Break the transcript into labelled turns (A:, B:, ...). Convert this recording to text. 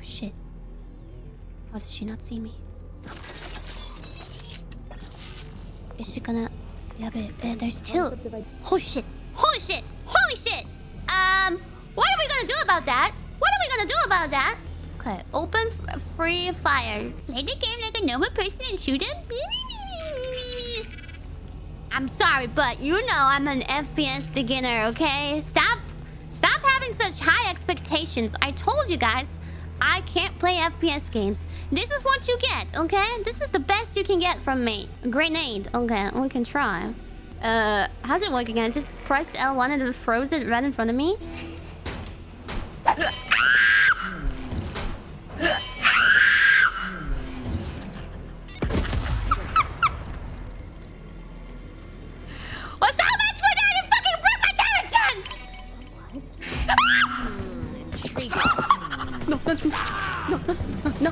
A: shit. How did she not see me? Is she gonna... Yeah, but there's two. Holy shit! Holy shit! Holy shit! What are we gonna do about that? What are we gonna do about that? Okay, open free fire. Play the game like a normal person and shoot him? I'm sorry, but you know I'm an FPS beginner, okay? Stop having such high expectations. I told you guys, I can't play FPS games. This is what you get, okay? This is the best you can get from me. A grenade. Okay, we can try. How's it work again? Just press L1 and it throws it right in front of me? Well, so much for that! You fucking broke my turret, son! No.